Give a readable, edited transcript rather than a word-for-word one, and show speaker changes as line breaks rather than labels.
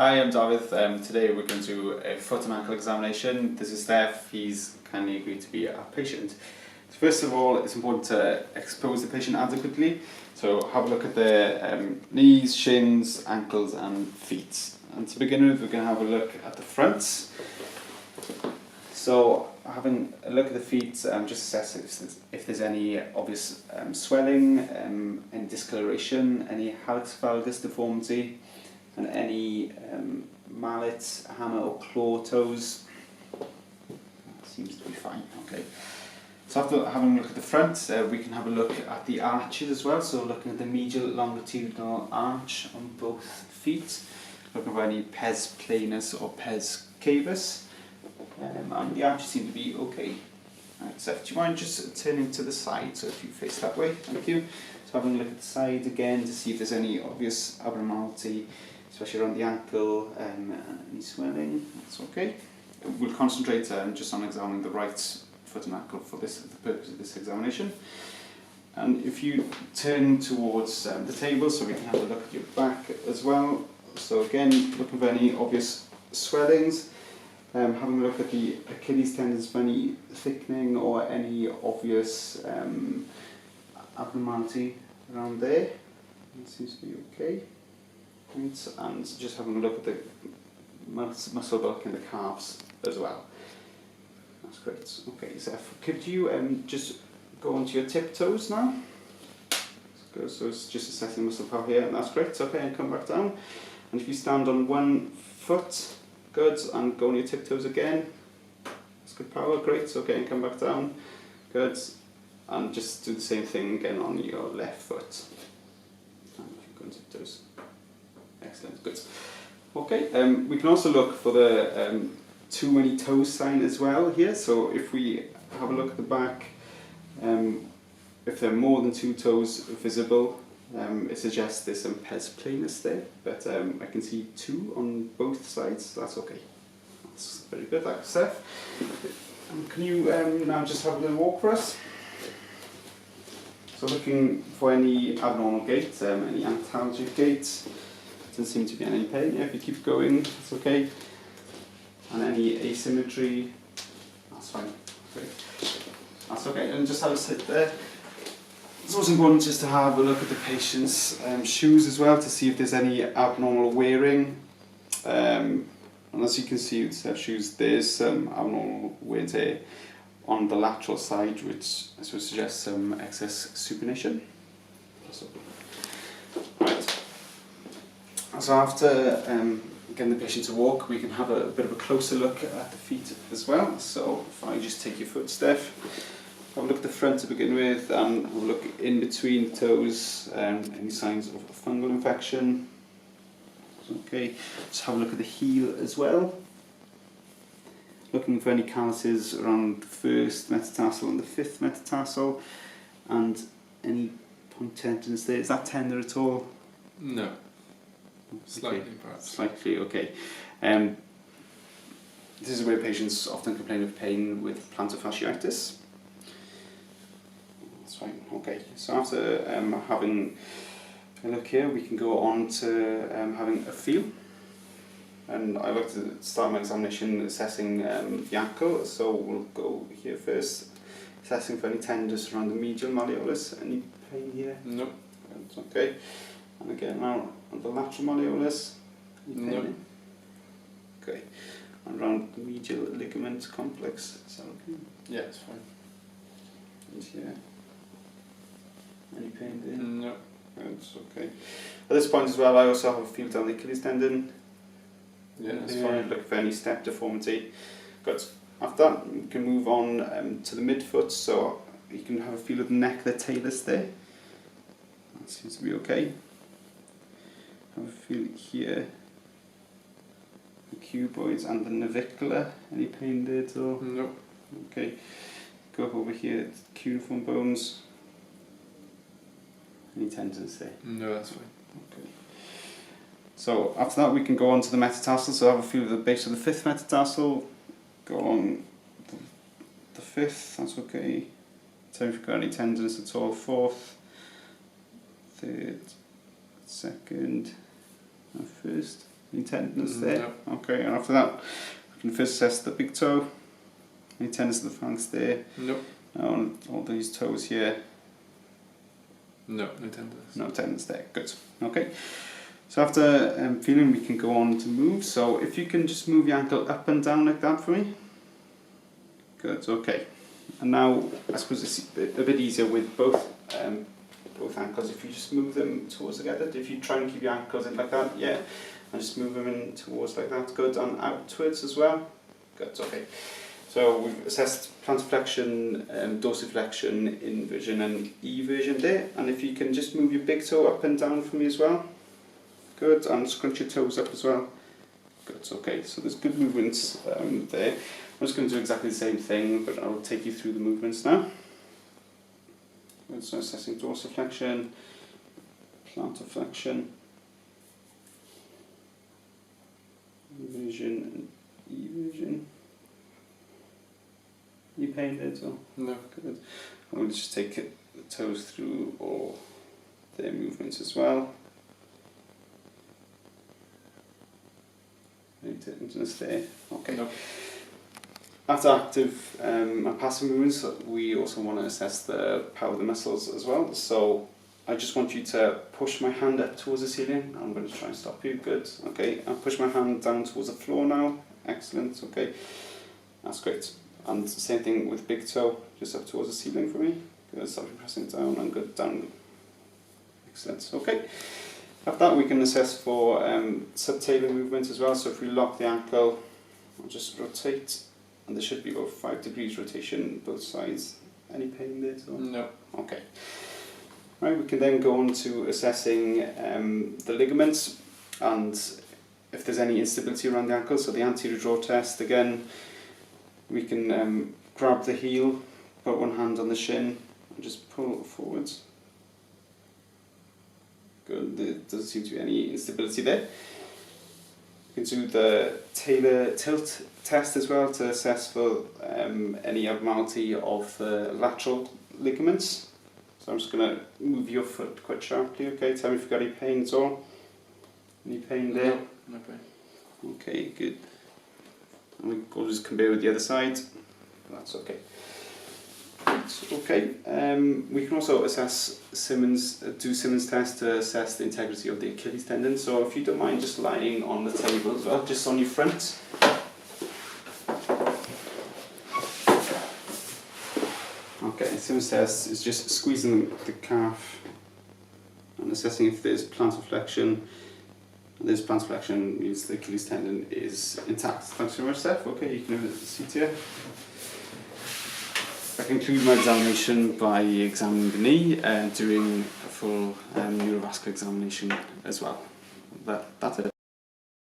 Hi, I'm David. Today we're going to do a foot and ankle examination. This is Steph. He's kindly agreed to be our patient. First of all, it's important to expose the patient adequately. So have a look at the knees, shins, ankles and feet. And to begin with, we're going to have a look at the front. So having a look at the feet, just assess if there's any obvious swelling, any discoloration, any hallux valgus deformity, and any mallet, hammer or claw toes. That seems to be fine. Okay. So after having a look at the front, we can have a look at the arches as well. So looking at the medial longitudinal arch on both feet, looking for any pes planus or pes cavus, and the arches seem to be okay. Right, Seth, do you mind just turning to the side, so if you face that way, thank you. So having a look at the side again to see if there's any obvious abnormality, especially around the ankle, any swelling, that's okay. We'll concentrate just on examining the right foot and ankle for the purpose of this examination. And if you turn towards the table so we can have a look at your back as well. So again, looking for any obvious swellings, having a look at the Achilles tendons for any thickening or any obvious abnormality around there. It seems to be okay. Right. And just having a look at the muscle bulk in the calves as well. That's great. Okay, Zeph, could you just go onto your tiptoes now? So it's just assessing muscle power here, and that's great. Okay, and come back down. And if you stand on one foot, good, and go on your tiptoes again. That's good power, great. Okay, and come back down, good. And just do the same thing again on your left foot. And if you go on tiptoes. Excellent, good. Okay, we can also look for the too many toes sign as well here. So if we have a look at the back, if there are more than 2 toes visible, it suggests there's some pes planus there, but I can see 2 on both sides, so that's okay. That's very good, thanks, Seth. Can you now just have a little walk for us? So looking for any abnormal gait, any antalgic gait. Doesn't seem to be any pain. Yeah, if you keep going, that's okay. And any asymmetry, that's fine. Great. That's okay. And just have a sit there. It's also important just to have a look at the patient's shoes as well to see if there's any abnormal wearing. And as you can see with their shoes, there's some abnormal wear and tear on the lateral side, which would suggest some excess supination. Right. So after getting the patient to walk, we can have a bit of a closer look at the feet as well. So if I just take your foot, Steph, have a look at the front to begin with, and have a look in between the toes, any signs of fungal infection. Okay, just have a look at the heel as well. Looking for any calluses around the first metatarsal and the fifth metatarsal, and any point tendons there. Is that tender at all?
No. Slightly, okay. Perhaps.
Slightly, okay. This is where patients often complain of pain with plantar fasciitis. That's fine, okay. So after having a look here, we can go on to having a feel. And I like to start my examination assessing the ankle, so we'll go here first, assessing for any tenderness around the medial malleolus. Any pain here?
No.
That's okay. And again now on the lateral malleolus.
No.
Okay. And around the medial ligament complex. Is that okay?
Yeah, it's fine.
And here. Any pain there?
No.
That's okay. At this point as well, I also have a feel down the Achilles tendon.
Yeah, that's fine.
Look for any step deformity. Good. After that, we can move on to the midfoot. So you can have a feel of the neck, the talus there. That seems to be okay. Have a feel here, the cuboids and the navicular. Any pain there at all?
No.
Okay. Go up over here, cuneiform bones. Any tendons there?
No, that's fine.
Okay. So after that we can go on to the metatarsal, so have a feel of the base of the fifth metatarsal, go on the fifth, that's okay. Tell me if you've got any tenderness at all, fourth, third, second and first. Any tenderness there?
No.
Okay, and after that, we can first assess the big toe. Any tenderness of the phalanx there?
Nope.
On all these toes here,
No, no tenderness.
no tenderness there. Good. Okay. So after feeling, we can go on to move. So if you can just move your ankle up and down like that for me. Good. Okay. And now I suppose it's a bit easier with both ankles. If you just move them towards together. If you try and keep your ankles in like that, yeah, and just move them in towards like that. Good. And outwards as well. Good. Okay. So we've assessed plantar flexion, dorsiflexion, inversion and eversion there. And if you can just move your big toe up and down for me as well. Good, and scrunch your toes up as well. Good, okay, so there's good movements there. I'm just going to do exactly the same thing, but I'll take you through the movements now. Good, so assessing dorsiflexion, plantar flexion, inversion and eversion. You pain there as well?
No.
Good. And we'll just take the toes through all their movements as well. Any tenderness there? Okay.
No.
After active and passive movements, we also want to assess the power of the muscles as well. So I just want you to push my hand up towards the ceiling. I'm going to try and stop you. Good. Okay. And push my hand down towards the floor now. Excellent. Okay. That's great. And same thing with big toe, just up towards the ceiling for me. Good, stop pressing down and good down. Excellent. Okay. After that, we can assess for subtalar movement as well. So if we lock the ankle, I'll just rotate, and there should be about 5 degrees rotation both sides. Any pain there at all?
No.
Okay. Right, we can then go on to assessing the ligaments and if there's any instability around the ankle. So the anterior draw test again. We can grab the heel, put one hand on the shin, and just pull forwards. Good, there doesn't seem to be any instability there. We can do the talar tilt test as well to assess for any abnormality of the lateral ligaments. So I'm just going to move your foot quite sharply, okay? Tell me if you've got any pain at all. Any pain there?
No, no pain.
Okay, good. And we'll just compare with the other side. That's okay. Right, okay. We can also assess Simmons test to assess the integrity of the Achilles tendon. So if you don't mind just lying on the table as well, just on your front. Okay, Simmons test is just squeezing the calf and assessing if there's plantar flexion. This plantar flexion means the Achilles tendon is intact. Thanks very much, Steph. Okay, you can have a seat here. I conclude my examination by examining the knee and doing a full neurovascular examination as well. That's it.